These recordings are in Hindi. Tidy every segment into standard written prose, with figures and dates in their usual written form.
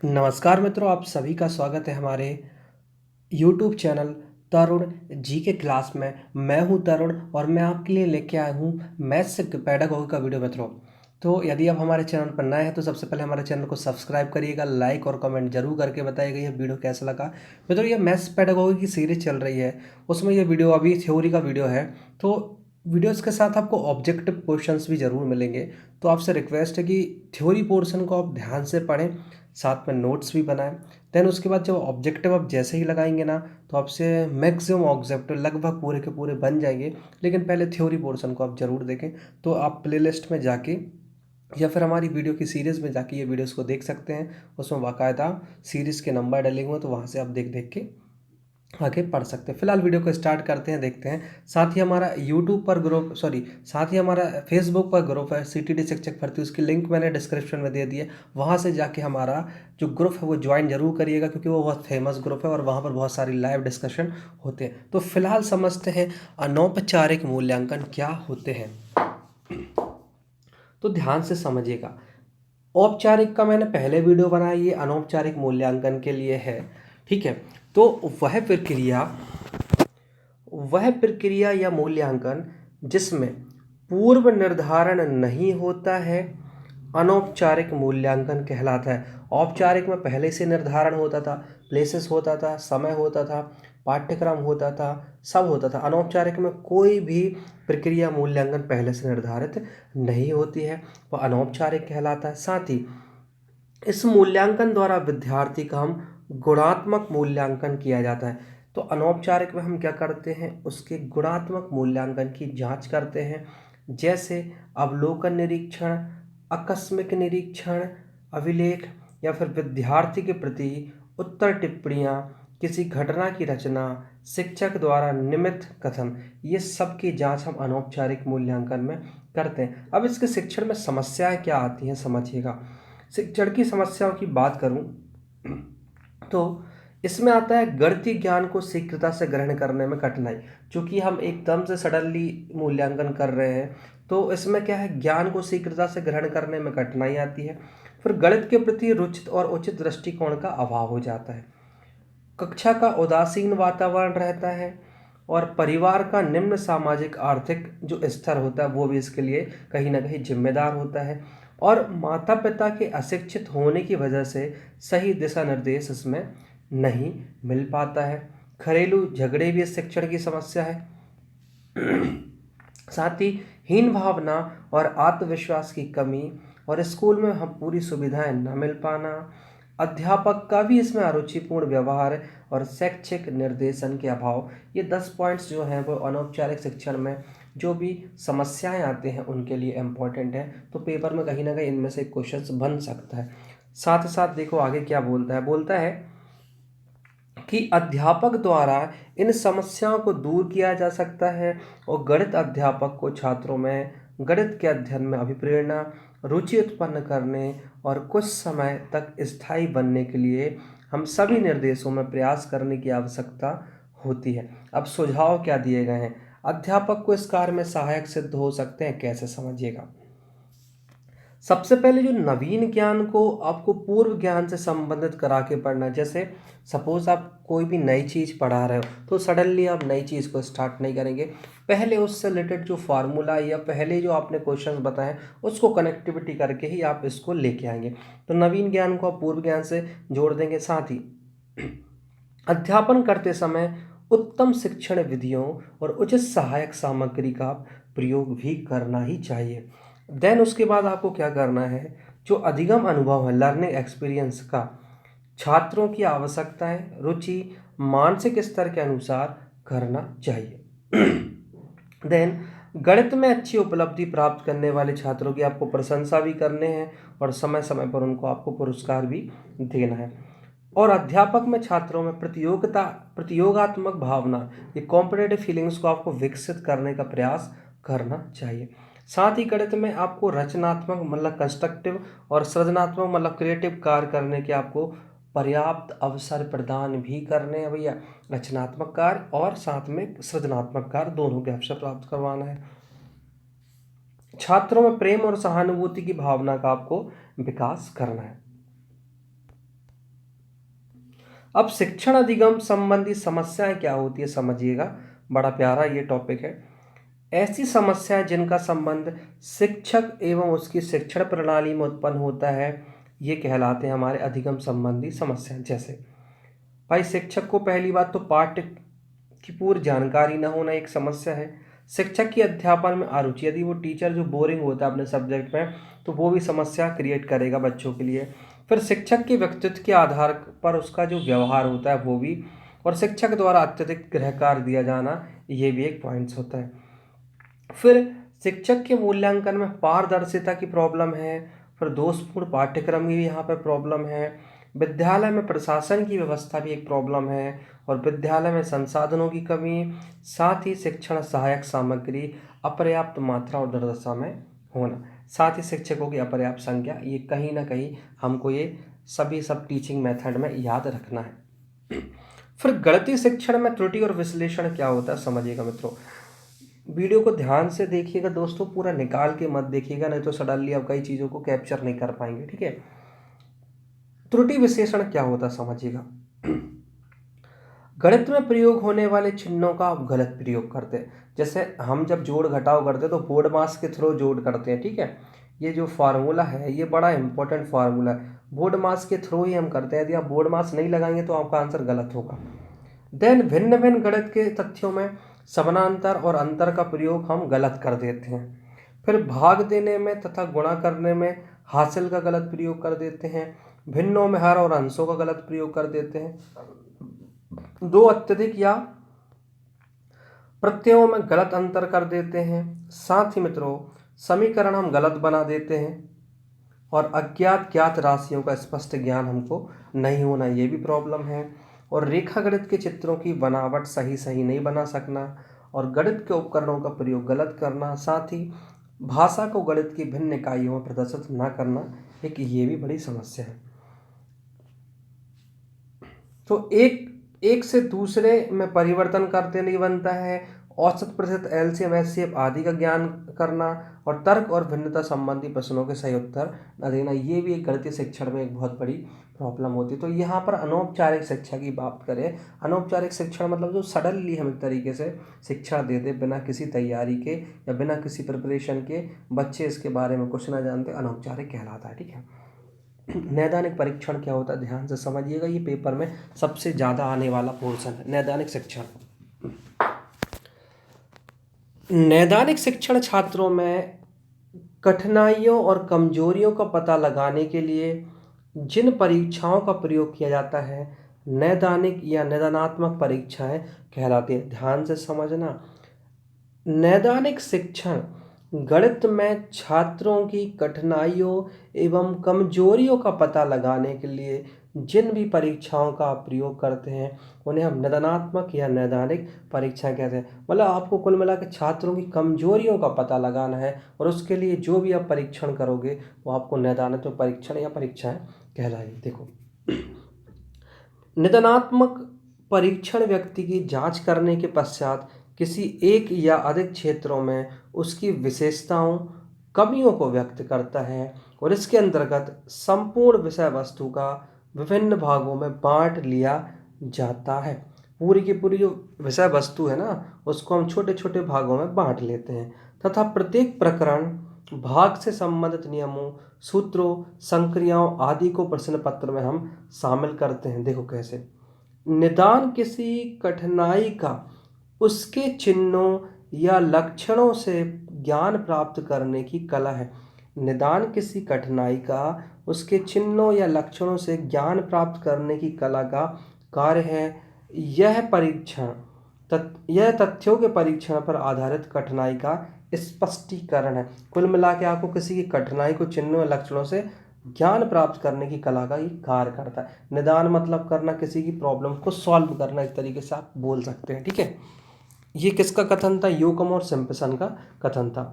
नमस्कार मित्रों, आप सभी का स्वागत है हमारे यूट्यूब चैनल तरुण जी के क्लास में। मैं हूं तरुण और मैं आपके लिए लेके आया हूं मैथ्स पेडागोगी का वीडियो मित्रों। तो यदि आप हमारे चैनल पर नए हैं तो सबसे पहले हमारे चैनल को सब्सक्राइब करिएगा, लाइक और कमेंट जरूर करके बताइएगा ये वीडियो कैसा लगा। मित्रों, ये मैथ्स पेडागोगी की सीरीज चल रही है, उसमें ये वीडियो अभी थ्योरी का वीडियो है। तो वीडियोस के साथ आपको ऑब्जेक्टिव क्वेश्चंस भी ज़रूर मिलेंगे। तो आपसे रिक्वेस्ट है कि थ्योरी पोर्शन को आप ध्यान से पढ़ें, साथ में नोट्स भी बनाएं। देन उसके बाद जब ऑब्जेक्टिव आप जैसे ही लगाएंगे ना, तो आपसे मैक्सिमम ऑब्जेक्टिव लगभग पूरे के पूरे बन जाएंगे। लेकिन पहले थ्योरी पोर्शन को आप ज़रूर देखें। तो आप प्लेलिस्ट में जाके या फिर हमारी वीडियो की सीरीज़ में जाके ये वीडियोस को देख सकते हैं। उसमें बाकायदा सीरीज़ के नंबर डले हुए हैं, तो वहाँ से आप देख देख के आगे पढ़ सकते हैं। फिलहाल वीडियो को स्टार्ट करते हैं, देखते हैं। साथ ही हमारा यूट्यूब पर ग्रुप साथ ही हमारा फेसबुक पर ग्रुप है सीटीडी शिक्षक भर्ती, उसकी लिंक मैंने डिस्क्रिप्शन में दे दी है। वहाँ से जाके हमारा जो ग्रुप है वो ज्वाइन जरूर करिएगा, क्योंकि वो बहुत फेमस ग्रुप है और वहाँ पर बहुत सारी लाइव डिस्कशन होते हैं। तो फिलहाल समझते हैं अनौपचारिक मूल्यांकन क्या होते हैं। तो ध्यान से समझिएगा। औपचारिक का मैंने पहले वीडियो बनाया, ये अनौपचारिक मूल्यांकन के लिए है। ठीक है। तो वह प्रक्रिया या मूल्यांकन जिसमें पूर्व निर्धारण नहीं होता है, अनौपचारिक मूल्यांकन कहलाता है। औपचारिक में पहले से निर्धारण होता था, प्लेसेस होता था, समय होता था, पाठ्यक्रम होता था, सब होता था। अनौपचारिक में कोई भी प्रक्रिया मूल्यांकन पहले से निर्धारित नहीं होती है, वह अनौपचारिक कहलाता है। साथ ही इस मूल्यांकन द्वारा विद्यार्थी का हम गुणात्मक मूल्यांकन किया जाता है। तो अनौपचारिक में हम क्या करते हैं, उसके गुणात्मक मूल्यांकन की जांच करते हैं, जैसे अवलोकन निरीक्षण, आकस्मिक निरीक्षण, अभिलेख, या फिर विद्यार्थी के प्रति उत्तर टिप्पणियाँ, किसी घटना की रचना, शिक्षक द्वारा निमित्त कथन, ये सब की जांच हम अनौपचारिक मूल्यांकन में करते हैं। अब इसके शिक्षण में समस्याएं क्या आती हैं समझिएगा। शिक्षण की समस्याओं की बात करूं तो इसमें आता है गणितीय ज्ञान को शीघ्रता से ग्रहण करने में कठिनाई। चूंकि हम एकदम से सडनली मूल्यांकन कर रहे हैं, तो इसमें क्या है, ज्ञान को शीघ्रता से ग्रहण करने में कठिनाई आती है। फिर गणित के प्रति रुचित और उचित दृष्टिकोण का अभाव हो जाता है। कक्षा का उदासीन वातावरण रहता है, और परिवार का निम्न सामाजिक आर्थिक जो स्तर होता है वो भी इसके लिए कहीं ना कहीं जिम्मेदार होता है। और माता पिता के अशिक्षित होने की वजह से सही दिशा निर्देश इसमें नहीं मिल पाता है। घरेलू झगड़े भी इस शिक्षण की समस्या है। साथ ही हीन भावना और आत्मविश्वास की कमी, और स्कूल में हम पूरी सुविधाएं न मिल पाना, अध्यापक का भी इसमें अरुचिपूर्ण व्यवहार और शैक्षिक निर्देशन के अभाव, ये 10 पॉइंट्स जो हैं वो अनौपचारिक शिक्षण में जो भी समस्याएं आते हैं उनके लिए इम्पोर्टेंट है। तो पेपर में कहीं ना कहीं इनमें से क्वेश्चन बन सकता है। साथ ही साथ देखो आगे क्या बोलता है कि अध्यापक द्वारा इन समस्याओं को दूर किया जा सकता है, और गणित अध्यापक को छात्रों में गणित के अध्ययन में अभिप्रेरणा, रुचि उत्पन्न करने और कुछ समय तक स्थायी बनने के लिए हम सभी निर्देशों में प्रयास करने की आवश्यकता होती है। अब सुझाव क्या दिए गए हैं, अध्यापक को इस कार्य में सहायक सिद्ध हो सकते हैं, कैसे समझिएगा। सबसे पहले जो नवीन ज्ञान को आपको पूर्व ज्ञान से संबंधित करा के पढ़ना। जैसे सपोज आप कोई भी नई चीज़ पढ़ा रहे हो, तो सडनली आप नई चीज़ को स्टार्ट नहीं करेंगे, पहले उससे रिलेटेड जो फार्मूला या पहले जो आपने क्वेश्चंस बताए उसको कनेक्टिविटी करके ही आप इसको लेके आएंगे। तो नवीन ज्ञान को आप पूर्व ज्ञान से जोड़ देंगे। साथ ही अध्यापन करते समय उत्तम शिक्षण विधियों और उचित सहायक सामग्री का प्रयोग भी करना ही चाहिए। देन उसके बाद आपको क्या करना है, जो अधिगम अनुभव है, लर्निंग एक्सपीरियंस का छात्रों की आवश्यकताएं, रुचि, मानसिक स्तर के अनुसार करना चाहिए। देन गणित में अच्छी उपलब्धि प्राप्त करने वाले छात्रों की आपको प्रशंसा भी करने हैं, और समय समय पर उनको आपको पुरस्कार भी देना है। और अध्यापक में छात्रों में प्रतियोगात्मक भावना, ये कॉम्पिटेटिव फीलिंग्स को आपको विकसित करने का प्रयास करना चाहिए। साथ ही गणित में आपको रचनात्मक मतलब कंस्ट्रक्टिव और सृजनात्मक मतलब क्रिएटिव कार्य करने के आपको पर्याप्त अवसर प्रदान भी करने हैं भैया। रचनात्मक कार्य और साथ में सृजनात्मक कार्य दोनों के अवसर प्राप्त करवाना है। छात्रों में प्रेम और सहानुभूति की भावना का आपको विकास करना है। अब शिक्षण अधिगम संबंधी समस्याएं क्या होती है समझिएगा, बड़ा प्यारा ये टॉपिक है। ऐसी समस्याएं जिनका संबंध शिक्षक एवं उसकी शिक्षण प्रणाली में उत्पन्न होता है, ये कहलाते हैं हमारे अधिगम संबंधी समस्याएं। जैसे भाई, शिक्षक को पहली बात तो पाठ्य की पूरी जानकारी न होना एक समस्या है। शिक्षक की अध्यापन में अरुचि, यदि वो टीचर जो बोरिंग होता है अपने सब्जेक्ट में, तो वो भी समस्या क्रिएट करेगा बच्चों के लिए। फिर शिक्षक के व्यक्तित्व के आधार पर उसका जो व्यवहार होता है वो भी, और शिक्षक द्वारा अत्यधिक गृह कार्य दिया जाना, ये भी एक पॉइंट्स होता है। फिर शिक्षक के मूल्यांकन में पारदर्शिता की प्रॉब्लम है। फिर दोषपूर्ण पाठ्यक्रम की भी यहाँ पर प्रॉब्लम है। विद्यालय में प्रशासन की व्यवस्था भी एक प्रॉब्लम है, और विद्यालय में संसाधनों की कमी, साथ ही शिक्षण सहायक सामग्री अपर्याप्त मात्रा और दरदशा में होना, साथ ही शिक्षकों की अपर्याप्त संख्या, ये कहीं ना कहीं हमको ये सब टीचिंग मेथड में याद रखना है। फिर गणितीय शिक्षण में त्रुटि और विश्लेषण क्या होता है समझिएगा मित्रों। वीडियो को ध्यान से देखिएगा दोस्तों, पूरा निकाल के मत देखिएगा, नहीं तो सडनली आप कई चीज़ों को कैप्चर नहीं कर पाएंगे, ठीक है। त्रुटि विश्लेषण क्या होता है समझिएगा। गणित में प्रयोग होने वाले चिन्हों का आप गलत प्रयोग करते हैं। जैसे हम जब जोड़ घटाव करते हैं तो बोर्ड मास के थ्रू जोड़ करते हैं, ठीक है। ये जो फार्मूला है ये बड़ा इंपॉर्टेंट फार्मूला है, बोर्ड मास के थ्रू ही हम करते हैं। यदि आप बोर्ड मास नहीं लगाएंगे तो आपका आंसर गलत होगा। देन भिन्न भिन्न गणित के तथ्यों में समानांतर और अंतर का प्रयोग हम गलत कर देते हैं। फिर भाग देने में तथा गुणा करने में हासिल का गलत प्रयोग कर देते हैं। भिन्नों में हर और अंशों का गलत प्रयोग कर देते हैं। दो अत्यधिक या प्रत्ययों में गलत अंतर कर देते हैं। साथ ही मित्रों समीकरण हम गलत बना देते हैं, और अज्ञात ज्ञात राशियों का स्पष्ट ज्ञान हमको नहीं होना, ये भी प्रॉब्लम है। और रेखा गणित के चित्रों की बनावट सही नहीं बना सकना, और गणित के उपकरणों का प्रयोग गलत करना, साथ ही भाषा को गणित की भिन्न इकाइयों में प्रदर्शित न करना, एक ये भी बड़ी समस्या है। तो एक से दूसरे में परिवर्तन करते नहीं बनता है। औसत, प्रतिशत, एलसीएम, एचसीएफ आदि का ज्ञान करना, और तर्क और भिन्नता संबंधी प्रश्नों के सही उत्तर न देना, ये भी एक गणितीय शिक्षण में एक बहुत बड़ी प्रॉब्लम होती है। तो यहाँ पर अनौपचारिक शिक्षा की बात करें, अनौपचारिक शिक्षण मतलब जो सडनली हम एक तरीके से शिक्षा दे दे बिना किसी तैयारी के या बिना किसी प्रिपरेशन के, बच्चे इसके बारे में कुछ ना जानते, अनौपचारिक कहलाता है, ठीक है। नैदानिक परीक्षण क्या होता है ध्यान से समझिएगा, ये पेपर में सबसे ज़्यादा आने वाला पोर्शन है, नैदानिक शिक्षण। नैदानिक शिक्षण छात्रों में कठिनाइयों और कमजोरियों का पता लगाने के लिए जिन परीक्षाओं का प्रयोग किया जाता है, नैदानिक या नैदानात्मक परीक्षाएं कहलाती है। ध्यान से समझना, नैदानिक शिक्षण गणित में छात्रों की कठिनाइयों एवं कमजोरियों का पता लगाने के लिए जिन भी परीक्षाओं का आप प्रयोग करते हैं उन्हें हम नैदानात्मक या नैदानिक परीक्षाएं कहते हैं। मतलब आपको कुल मिला के छात्रों की कमजोरियों का पता लगाना है, और उसके लिए जो भी आप परीक्षण करोगे वो आपको नैदानात्मक परीक्षण या परीक्षाएं कहलाएगी। देखो, नैदानात्मक परीक्षण व्यक्ति की जांच करने के पश्चात किसी एक या अधिक क्षेत्रों में उसकी विशेषताओं, कमियों को व्यक्त करता है, और इसके अंतर्गत संपूर्ण विषय वस्तु का विभिन्न भागों में बांट लिया जाता है। पूरी की पूरी जो विषय वस्तु है ना, उसको हम छोटे छोटे भागों में बांट लेते हैं, तथा प्रत्येक प्रकरण भाग से संबंधित नियमों, सूत्रों, संक्रियाओं आदि को प्रश्न पत्र में हम शामिल करते हैं। देखो कैसे, निदान किसी कठिनाई का उसके चिन्हों या लक्षणों से ज्ञान प्राप्त करने की कला है। निदान किसी कठिनाई का उसके चिन्हों या लक्षणों से ज्ञान प्राप्त करने की कला का कार्य है। यह तथ्यों के परीक्षण पर आधारित कठिनाई का स्पष्टीकरण है। कुल मिला के आपको किसी की कठिनाई को चिन्हों या लक्षणों से ज्ञान प्राप्त करने की कला का ये कार्य करता है। निदान मतलब करना, किसी की प्रॉब्लम को सॉल्व करना, एक तरीके से आप बोल सकते हैं, ठीक है। ये किसका कथन था? यूकम और सिम्पसन का कथन था।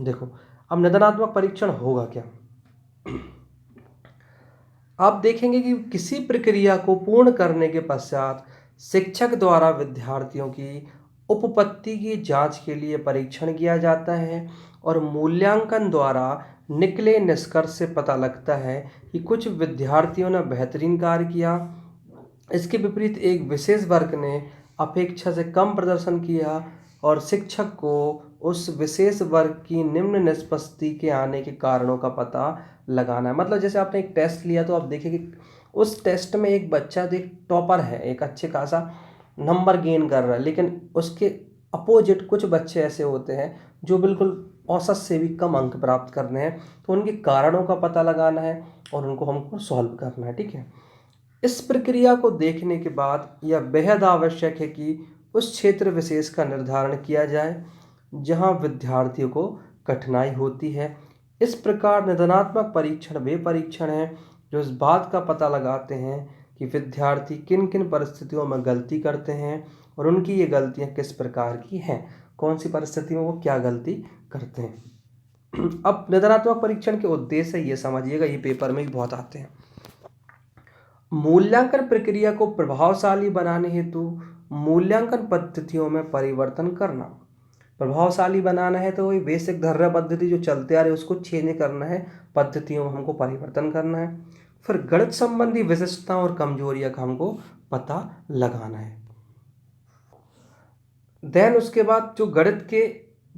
देखो, अब निदानात्मक परीक्षण होगा क्या, आप देखेंगे कि किसी प्रक्रिया को पूर्ण करने के पश्चात शिक्षक द्वारा विद्यार्थियों की उपपत्ति की जांच के लिए परीक्षण किया जाता है, और मूल्यांकन द्वारा निकले निष्कर्ष से पता लगता है कि कुछ विद्यार्थियों ने बेहतरीन कार्य किया, इसके विपरीत एक विशेष वर्ग ने अपेक्षा से कम प्रदर्शन किया और शिक्षक को उस विशेष वर्ग की निम्न निष्पत्ति के आने के कारणों का पता लगाना है। मतलब जैसे आपने एक टेस्ट लिया तो आप देखिए कि उस टेस्ट में एक बच्चा एक टॉपर है, एक अच्छे खासा नंबर गेन कर रहा है, लेकिन उसके अपोजिट कुछ बच्चे ऐसे होते हैं जो बिल्कुल औसत से भी कम अंक प्राप्त करने हैं। तो उनके कारणों का पता लगाना है और उनको हमको सॉल्व करना है। ठीक है, इस प्रक्रिया को देखने के बाद यह बेहद आवश्यक है कि उस क्षेत्र विशेष का निर्धारण किया जाए जहां विद्यार्थियों को कठिनाई होती है। इस प्रकार निदानात्मक परीक्षण वे परीक्षण हैं जो इस बात का पता लगाते हैं कि विद्यार्थी किन किन परिस्थितियों में गलती करते हैं और उनकी ये गलतियां किस प्रकार की हैं, कौन सी परिस्थितियों में वो क्या गलती करते हैं। अब निदानात्मक परीक्षण के उद्देश्य ये समझिएगा, ये पेपर में भी बहुत आते हैं। मूल्यांकन प्रक्रिया को प्रभावशाली बनाने हेतु मूल्यांकन पद्धतियों में परिवर्तन करना। प्रभावशाली बनाना है तो वही बेसिक धर्रा पद्धति जो चलते आ रही है उसको चेंज करना है, पद्धतियों में हमको परिवर्तन करना है। फिर गणित संबंधी विशिष्टताओं और कमजोरियां का हमको पता लगाना है। देन उसके बाद जो गणित के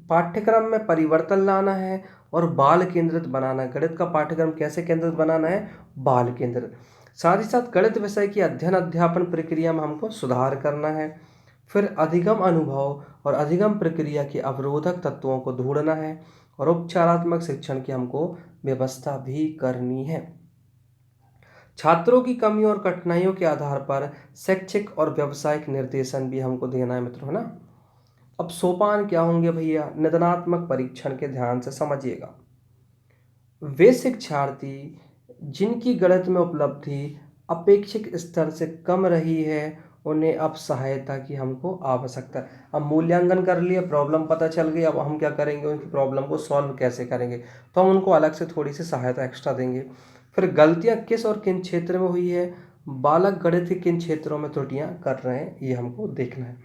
पाठ्यक्रम में परिवर्तन लाना है और बाल केंद्रित बनाना है। गणित का पाठ्यक्रम कैसे केंद्रित बनाना है? बाल केंद्रित। साथ ही साथ गणित विषय की अध्ययन अध्यापन प्रक्रिया में हमको सुधार करना है। फिर अधिगम अनुभव और अधिगम प्रक्रिया के अवरोधक तत्वों को ढूंढना है और उपचारात्मक शिक्षण की हमको व्यवस्था भी करनी है। छात्रों की कमियों और कठिनाइयों के आधार पर शैक्षिक और व्यावसायिक निर्देशन भी हमको देना है मित्रों, है ना। अब सोपान क्या होंगे भैया? निदानात्मक परीक्षण के ध्यान से समझिएगा। वे शिक्षार्थी जिनकी गणित में उपलब्धि अपेक्षित स्तर से कम रही है उन्हें अब सहायता की हमको आवश्यकता है। अब मूल्यांकन कर लिया, प्रॉब्लम पता चल गई, अब हम क्या करेंगे? उनकी प्रॉब्लम को सॉल्व कैसे करेंगे? तो हम उनको अलग से थोड़ी सी सहायता एक्स्ट्रा देंगे। फिर गलतियां किस और किन क्षेत्र में हुई है, बालक गणित के किन क्षेत्रों में त्रुटियां कर रहे हैं, ये हमको देखना है।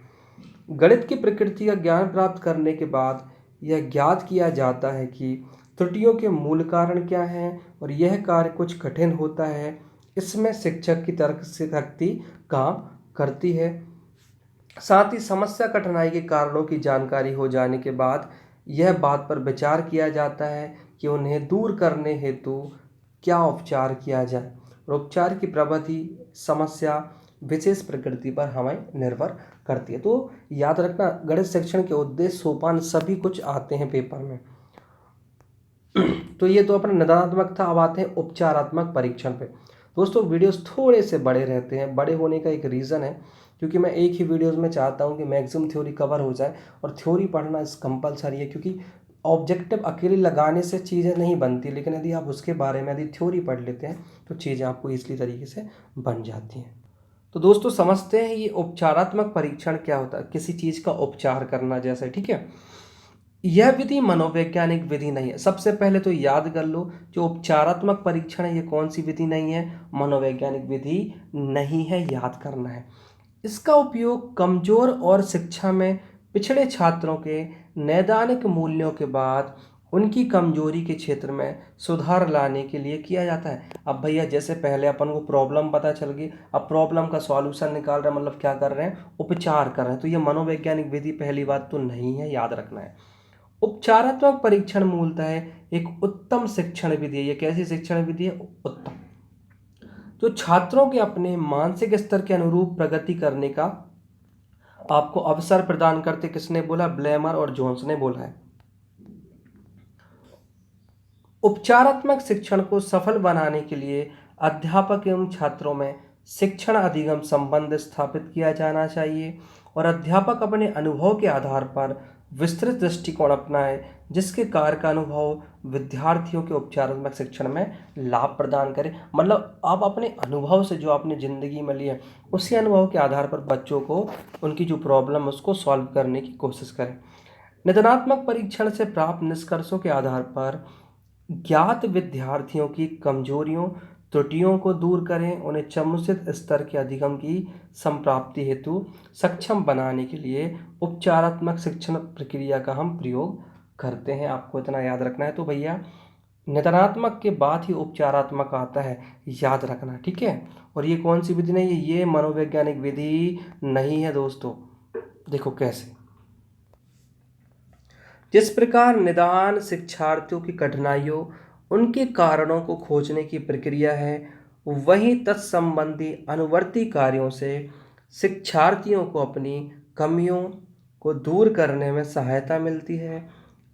गणित की प्रकृति का ज्ञान प्राप्त करने के बाद यह ज्ञात किया जाता है कि त्रुटियों के मूल कारण क्या हैं और यह कार्य कुछ कठिन होता है। इसमें शिक्षक की तर्क शक्ति काम करती है। साथ ही समस्या कठिनाई के कारणों की जानकारी हो जाने के बाद यह बात पर विचार किया जाता है कि उन्हें दूर करने हेतु क्या उपचार किया जाए और उपचार की प्रविधि समस्या विशेष प्रकृति पर हमें निर्भर करती है। तो याद रखना, गणित शिक्षण के उद्देश्य सोपान सभी कुछ आते हैं पेपर में। तो ये तो अपना निदानात्मक था। अब आते हैं उपचारात्मक परीक्षण पे। दोस्तों वीडियोस थोड़े से बड़े रहते हैं, बड़े होने का एक रीज़न है क्योंकि मैं एक ही वीडियोस में चाहता हूँ कि मैक्सिमम थ्योरी कवर हो जाए और थ्योरी पढ़ना इस कंपलसरी है क्योंकि ऑब्जेक्टिव अकेले लगाने से चीज़ें नहीं बनती, लेकिन यदि आप उसके बारे में यदि थ्योरी पढ़ लेते हैं तो चीज़ें आपको ईजिली तरीके से बन जाती हैं। तो दोस्तों समझते हैं ये उपचारात्मक परीक्षण क्या होता है। किसी चीज़ का उपचार करना जैसे, ठीक है। यह विधि मनोवैज्ञानिक विधि नहीं है। सबसे पहले तो याद कर लो, जो उपचारात्मक परीक्षण है ये कौन सी विधि नहीं है? मनोवैज्ञानिक विधि नहीं है, याद करना है। इसका उपयोग कमजोर और शिक्षा में पिछड़े छात्रों के नैदानिक मूल्यों के बाद उनकी कमजोरी के क्षेत्र में सुधार लाने के लिए किया जाता है। अब भैया जैसे पहले अपन को प्रॉब्लम पता चल गई, अब प्रॉब्लम का सॉल्यूशन निकाल रहे हैं, मतलब क्या कर रहे हैं? उपचार कर रहे हैं। तो ये मनोवैज्ञानिक विधि पहली बात तो नहीं है, याद रखना है। उपचारात्मक परीक्षण मूलतः एक उत्तम शिक्षण विधि है। ये कैसी शिक्षण विधि है? उत्तम, जो छात्रों के अपने मानसिक स्तर के अनुरूप प्रगति करने का आपको अवसर प्रदान करते। किसने बोला? ब्लेमर और जोन्स ने बोला है। उपचारात्मक शिक्षण को सफल बनाने के लिए अध्यापक एवं छात्रों में शिक्षण अधिगम संबंध स्थापित किया जाना चाहिए और अध्यापक अपने अनुभव के आधार पर विस्तृत दृष्टिकोण अपनाए जिसके कार्य का अनुभव विद्यार्थियों के उपचारात्मक शिक्षण में लाभ प्रदान करे। मतलब आप अपने अनुभव से जो आपने ज़िंदगी में लिया उसी अनुभव के आधार पर बच्चों को उनकी जो प्रॉब्लम है उसको सॉल्व करने की कोशिश करें। निदानात्मक परीक्षण से प्राप्त निष्कर्षों के आधार पर ज्ञात विद्यार्थियों की कमजोरियों त्रुटियों को दूर करें, उन्हें समुचित स्तर के अधिगम की संप्राप्ति हेतु सक्षम बनाने के लिए उपचारात्मक शिक्षण प्रक्रिया का हम प्रयोग करते हैं। आपको इतना याद रखना है। तो भैया निदानात्मक के बाद ही उपचारात्मक आता है, याद रखना, ठीक है। और ये कौन सी विधि नहीं है, ये मनोवैज्ञानिक विधि नहीं है दोस्तों। देखो कैसे, जिस प्रकार निदान शिक्षार्थियों की कठिनाइयों, उनके कारणों को खोजने की प्रक्रिया है, वहीं तत्संबंधी अनुवर्ती कार्यों से शिक्षार्थियों को अपनी कमियों को दूर करने में सहायता मिलती है।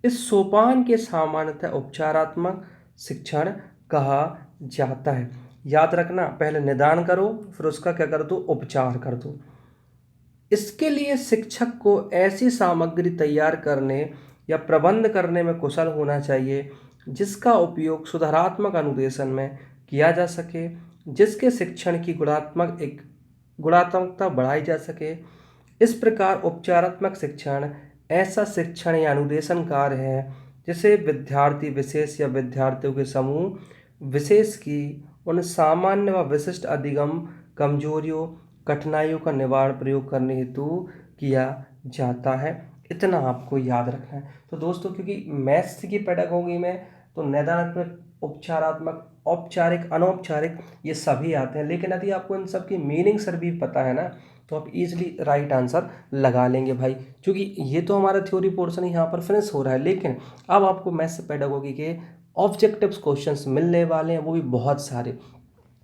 इस सोपान के सामान्यतः उपचारात्मक शिक्षण कहा जाता है। याद रखना, पहले निदान करो, फिर उसका क्या कर दो, उपचार कर दो। इसके लिए शिक्षक को ऐसी सामग्री तैयार करने या प्रबंध करने में कुशल होना चाहिए जिसका उपयोग सुधारात्मक अनुदेशन में किया जा सके, जिसके शिक्षण की गुणात्मकता बढ़ाई जा सके। इस प्रकार उपचारात्मक शिक्षण ऐसा शिक्षण या अनुदेशन कार्य है जिसे विद्यार्थी विशेष या विद्यार्थियों के समूह विशेष की उन सामान्य व विशिष्ट अधिगम कमजोरियों कठिनाइयों का निवारण प्रयोग करने हेतु किया जाता है। इतना आपको याद रखना है। तो दोस्तों, क्योंकि मैथ्स की पेडागोगी में तो निदानात्मक, उपचारात्मक, औपचारिक, अनौपचारिक ये सभी आते हैं, लेकिन यदि आपको इन सब की मीनिंग सर भी पता है ना, तो आप इजीली राइट आंसर लगा लेंगे भाई। क्योंकि ये तो हमारा थ्योरी पोर्शन यहाँ पर फिनिश हो रहा है, लेकिन अब आपको मैथ्स पेडागोगी के ऑब्जेक्टिव्स क्वेश्चंस मिलने वाले हैं, वो भी बहुत सारे।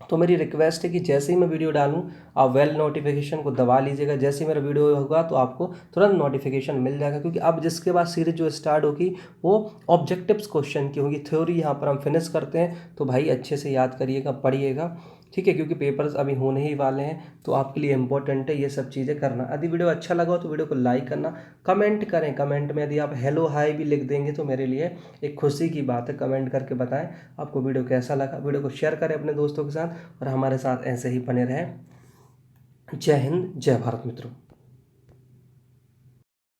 तो मेरी रिक्वेस्ट है कि जैसे ही मैं वीडियो डालूं, आप वेल नोटिफिकेशन को दबा लीजिएगा। जैसे ही मेरा वीडियो होगा तो आपको तुरंत नोटिफिकेशन मिल जाएगा, क्योंकि अब जिसके बाद सीरीज जो स्टार्ट होगी वो ऑब्जेक्टिव्स क्वेश्चन की होगी। थ्योरी यहाँ पर हम फिनिश करते हैं, तो भाई अच्छे से याद करिएगा, पढ़िएगा, ठीक है, क्योंकि पेपर्स अभी होने ही वाले हैं। तो आपके लिए इंपॉर्टेंट है ये सब चीज़ें करना। यदि वीडियो अच्छा लगा हो तो वीडियो को लाइक करना, कमेंट करें। कमेंट में यदि आप हेलो हाय भी लिख देंगे तो मेरे लिए एक खुशी की बात है। कमेंट करके बताएं आपको वीडियो कैसा लगा। वीडियो को शेयर करें अपने दोस्तों के साथ और हमारे साथ ऐसे ही बने रहें। जय हिंद, जय भारत मित्रों।